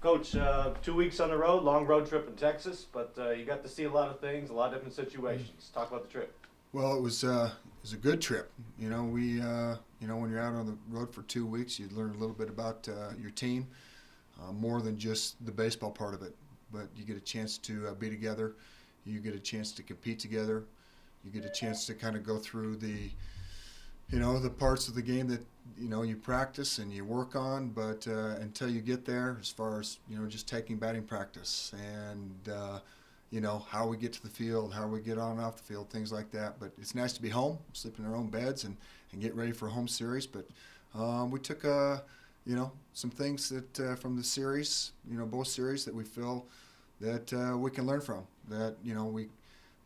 Coach, 2 weeks on the road, long road trip in Texas, but you got to see a lot of things, a lot of different situations. Talk about the trip. Well, it was a good trip. When you're out on the road for 2 weeks, you learn a little bit about your team, more than just the baseball part of it. But you get a chance to be together. You get a chance to compete together. You get a chance to kind of go through the parts of the game that you practice and you work on, but until you get there, as far as just taking batting practice and how we get to the field, how we get on and off the field, things like that. But it's nice to be home, sleep in our own beds, and get ready for a home series. But we took some things that from the series, both series, that we feel that we can learn from, that we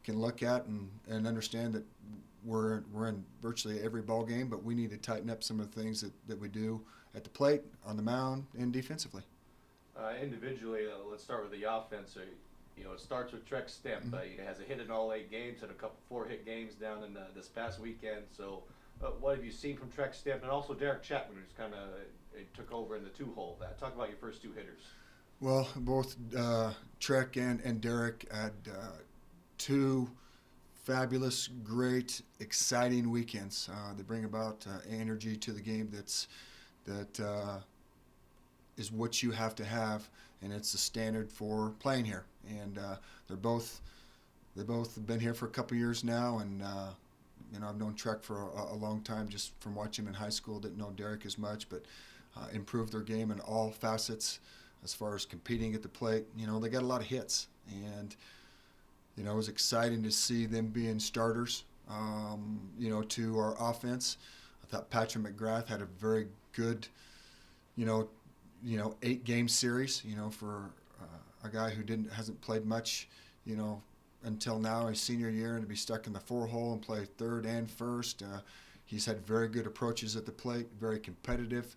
can look at and understand that we're in virtually every ball game, but we need to tighten up some of the things that we do at the plate, on the mound, and defensively. Individually, let's start with the offense. It starts with Trek Stemp. Mm-hmm. He has a hit in all 8 games and a couple 4-hit games down in this past weekend. So, what have you seen from Trek Stemp, and also Derek Chapman, who's kind of took over in the 2-hole? Talk about your first 2 hitters. Well, both Trek and Derek had 2 fabulous, great, exciting weekends. They bring about energy to the game that is what you have to have, and it's the standard for playing here. And they both been here for a couple years now, and I've known Trek for a long time, just from watching him in high school. Didn't know Derek as much, but improved their game in all facets as far as competing at the plate. They got a lot of hits, and it was exciting to see them being starters, to our offense. I thought Patrick McGrath had a very good, 8-game series, for a guy who hasn't played much, until now, his senior year, and to be stuck in the 4-hole and play third and first. He's had very good approaches at the plate, very competitive.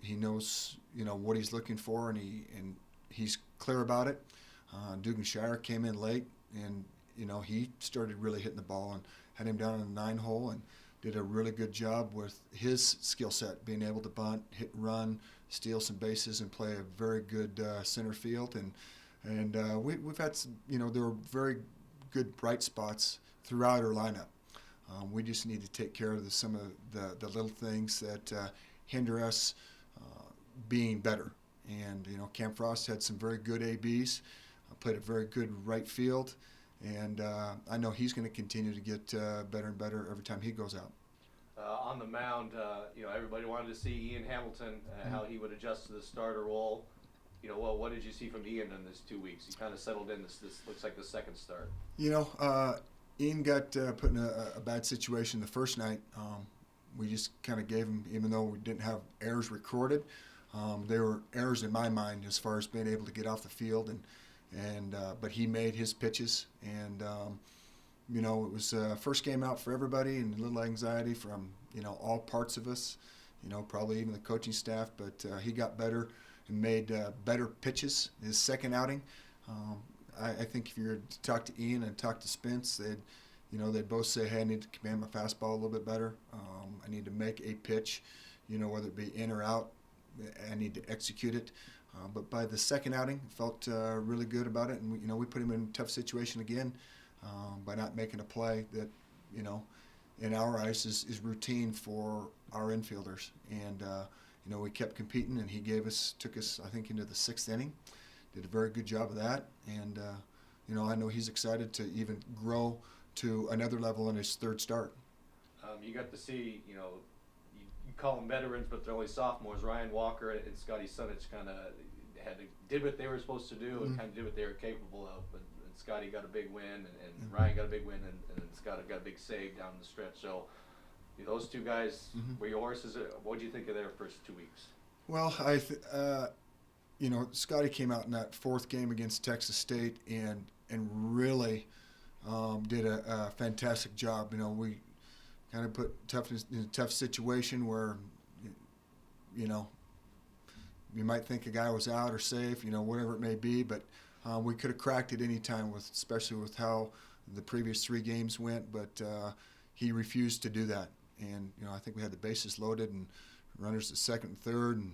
He knows, what he's looking for, and he's clear about it. Dugan Shire came in late, and he started really hitting the ball, and had him down in the 9-hole, and did a really good job with his skill set, being able to bunt, hit and run, steal some bases, and play a very good center field. And we've had some, there were very good bright spots throughout our lineup. We just need to take care of some of the little things that hinder us being better. And Cam Frost had some very good ABs, played a very good right field, and I know he's going to continue to get better and better every time he goes out. On the mound, everybody wanted to see Ian Hamilton, how he would adjust to the starter role. What did you see from Ian in this 2 weeks? He kind of settled in. This looks like the second start. Ian got put in a bad situation the first night. We just kind of gave him, even though we didn't have errors recorded, there were errors in my mind as far as being able to get off the field, but he made his pitches, and it was first game out for everybody, and a little anxiety from all parts of us, probably even the coaching staff. But he got better and made better pitches his second outing. I think if you were to talk to Ian and talk to Spence, they'd both say, hey, I need to command my fastball a little bit better. I need to make a pitch, whether it be in or out. I need to execute it. But by the second outing, felt really good about it. And we put him in a tough situation again by not making a play that, in our eyes is routine for our infielders. And, we kept competing, and he took us, I think, into the 6th inning. Did a very good job of that. And, I know he's excited to even grow to another level in his 3rd start. You got to see, you call them veterans, but they're only sophomores. Ryan Walker and Scotty Sunich kind of did what they were supposed to do, and kind of did what they were capable of. And Scotty got a big win, and Ryan got a big win, and Scotty got a big save down the stretch. So those 2 guys were your horses. What did you think of their first 2 weeks? Well, Scotty came out in that 4th game against Texas State and really did a fantastic job. We kind of put toughness in a tough situation where, you might think a guy was out or safe, whatever it may be, but we could have cracked it any time, especially with how the previous 3 games went, but he refused to do that. And, I think we had the bases loaded and runners at second and third, and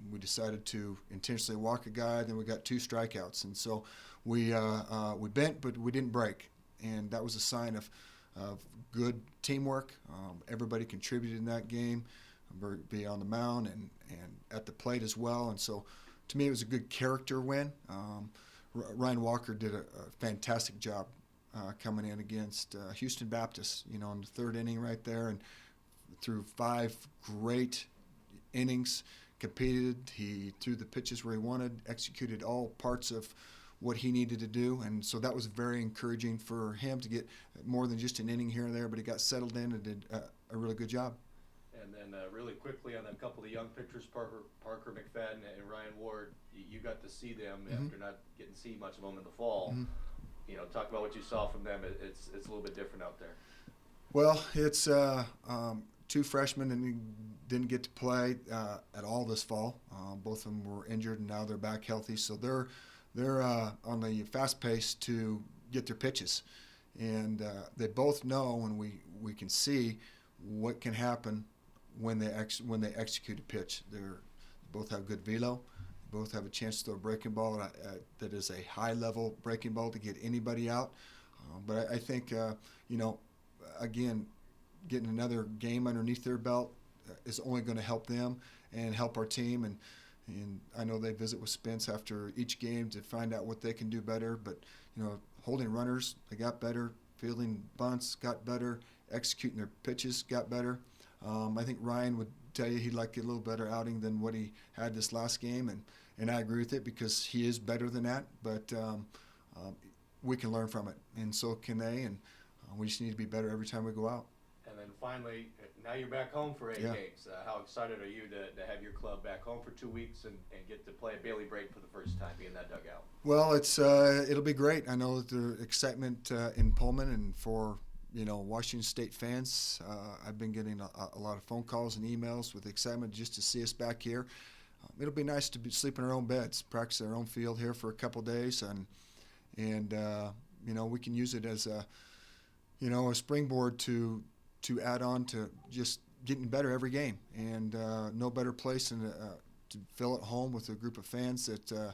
we decided to intentionally walk a guy. Then we got 2 strikeouts, and so we bent, but we didn't break, and that was a sign of good teamwork. Everybody contributed in that game, be on the mound and at the plate as well. And so, to me, it was a good character win. Ryan Walker did a fantastic job coming in against Houston Baptist, in the 3rd inning right there, and threw 5 great innings, competed. He threw the pitches where he wanted, executed all parts of what he needed to do, and so that was very encouraging for him to get more than just an inning here and there, but he got settled in and did a really good job. And then really quickly on a couple of young pitchers, Parker McFadden and Ryan Ward, you got to see them after not getting to see much of them in the fall. Talk about what you saw from them. It's a little bit different out there. Well, it's 2 freshmen and didn't get to play at all this fall. Both of them were injured, and now they're back healthy. So they're on the fast pace to get their pitches, and they both know, and we can see what can happen when they execute a pitch. They both have good velo. Both have a chance to throw a breaking ball that is a high-level breaking ball to get anybody out. But I think, again, getting another game underneath their belt is only going to help them and help our team. And I know they visit with Spence after each game to find out what they can do better. But, holding runners, they got better. Fielding bunts got better. Executing their pitches got better. I think Ryan would tell you he'd like a little better outing than what he had this last game, and I agree with it because he is better than that. But we can learn from it, and so can they, and we just need to be better every time we go out. And then finally, now you're back home for 8 Yeah. games. How excited are you to have your club back home for 2 weeks and get to play at Bailey-Brayton for the first time, be in that dugout? Well, it'll be great. I know that the excitement in Pullman and for Washington State fans. I've been getting a lot of phone calls and emails with excitement just to see us back here. It'll be nice to sleep in our own beds, practice our own field here for a couple of days, and we can use it as a springboard to add on to just getting better every game. And no better place than to fill it home with a group of fans that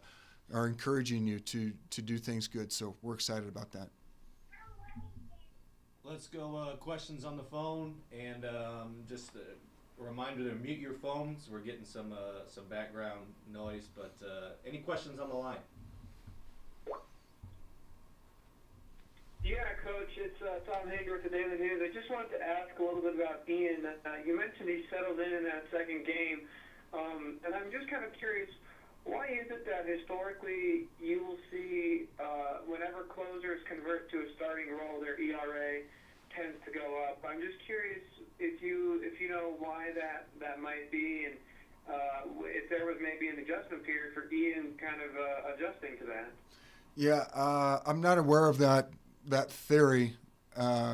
are encouraging you to do things good. So we're excited about that. Let's go questions on the phone, and just a reminder to mute your phones. We're getting some background noise, but any questions on the line? Yeah, Coach, it's Tom Hager with the Daily News. I just wanted to ask a little bit about Ian. You mentioned he settled in that 2nd game, and I'm just kind of curious, why is it that historically you will see whenever closers convert to a starting role, their ERA tends to go up? I'm just curious if you know why that might be, and if there was maybe an adjustment period for Ian kind of adjusting to that. Yeah, I'm not aware of that theory,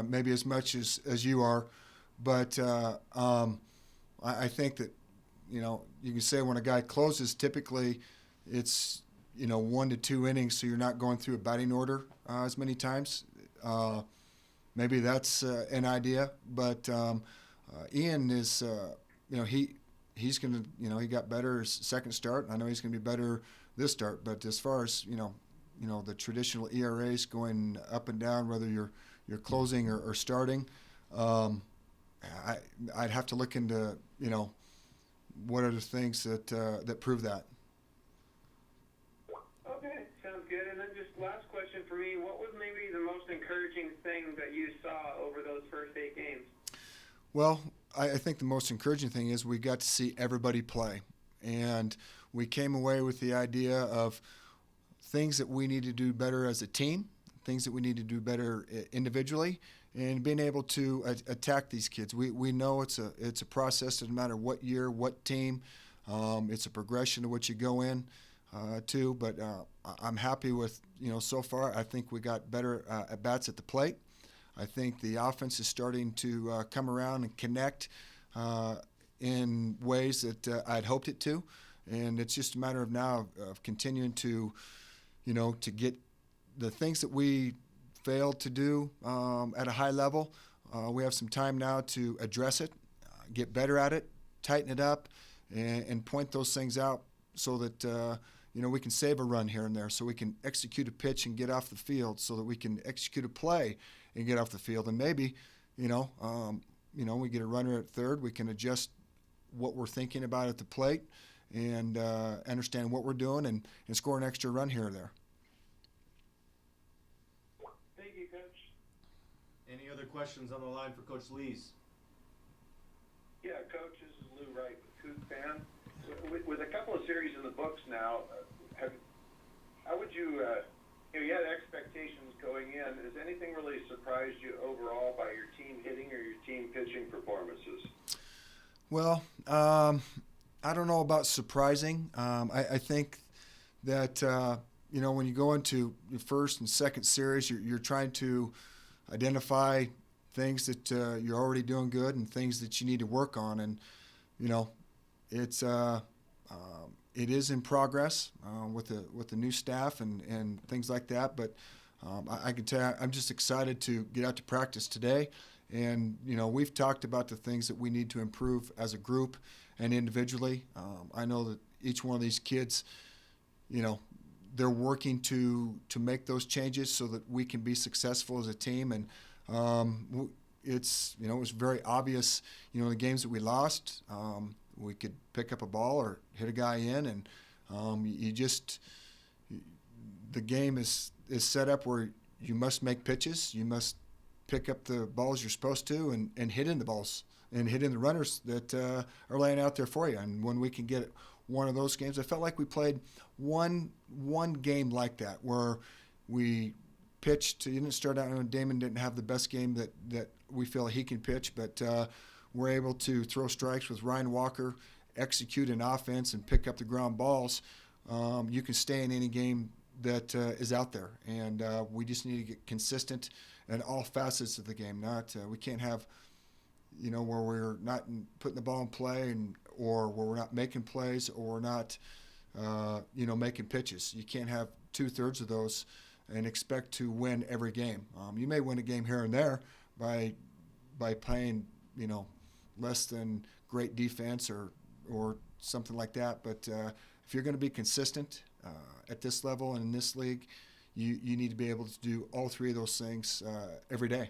maybe as much as you are, but I think that you can say when a guy closes, typically it's 1 to 2 innings, so you're not going through a batting order as many times. Maybe that's an idea, but Ian is he's going to he got better his 2nd start. I know he's going to be better this start, but as far as the traditional ERAs going up and down, whether you're closing or starting, I'd have to look into what are the things that prove that. Okay, sounds good. And then just last question for me, what was maybe the most encouraging thing that you saw over those first 8 games? Well, I think the most encouraging thing is we got to see everybody play, and we came away with the idea of things that we need to do better as a team, things that we need to do better individually, and being able to attack these kids. We know it's a process. Doesn't matter what year, what team. It's a progression to what you go in to. But I'm happy with so far. I think we got better at bats at the plate. I think the offense is starting to come around and connect in ways that I'd hoped it to, and it's just a matter of now of continuing to get the things that we failed to do at a high level. We have some time now to address it, get better at it, tighten it up, and point those things out so that we can save a run here and there, so we can execute a pitch and get off the field, so that we can execute a play and get off the field. And maybe, we get a runner at third, we can adjust what we're thinking about at the plate and understand what we're doing and score an extra run here or there. Thank you, Coach. Any other questions on the line for Coach Lees? Yeah, Coach, this is Lou Wright with Cougs fan. With a couple of series in the books now, how would you, you had expectations going in. Has anything really surprised you overall by your team hitting or your team pitching performances? Well, I don't know about surprising. I think that, when you go into your first and second series, you're trying to identify things that you're already doing good and things that you need to work on. And, it is in progress with the new staff and things like that. But I can tell you, I'm just excited to get out to practice today. And, we've talked about the things that we need to improve as a group and individually. I know that each one of these kids, they're working to make those changes so that we can be successful as a team. And it was very obvious, the games that we lost, we could pick up a ball or hit a guy in, and the game is set up where you must make pitches, you must pick up the balls you're supposed to and hit in the balls and hit in the runners that are laying out there for you. And when we can get one of those games, I felt like we played one game like that where we pitched. You didn't start out, and Damon didn't have the best game that we feel he can pitch, but we're able to throw strikes with Ryan Walker, execute an offense, and pick up the ground balls. You can stay in any game that is out there, and we just need to get consistent in all facets of the game. We can't have, where we're not putting the ball in play or where we're not making plays or we're not, making pitches. You can't have 2/3 of those and expect to win every game. You may win a game here and there by playing, less than great defense or something like that. But if you're going to be consistent at this level and in this league, you need to be able to do all three of those things every day.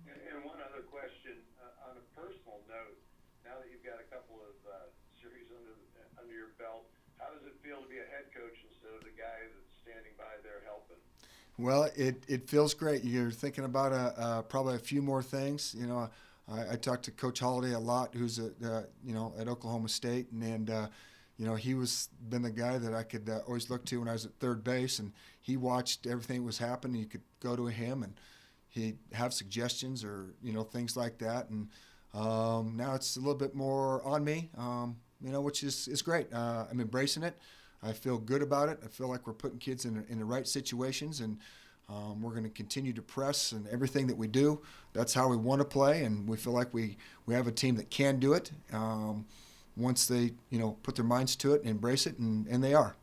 And one other question, on a personal note, now that you've got a couple of series under your belt, how does it feel to be a head coach instead of the guy that's standing by there helping? Well, it feels great. You're thinking about probably a few more things. I talked to Coach Holliday a lot, who's at Oklahoma State, and he was been the guy that I could always look to when I was at third base, and he watched everything that was happening. You could go to him, and he'd have suggestions or things like that. And now it's a little bit more on me, which is great. I'm embracing it. I feel good about it. I feel like we're putting kids in the right situations, and we're going to continue to press and everything that we do. That's how we want to play, and we feel like we have a team that can do it once they put their minds to it and embrace it, and they are.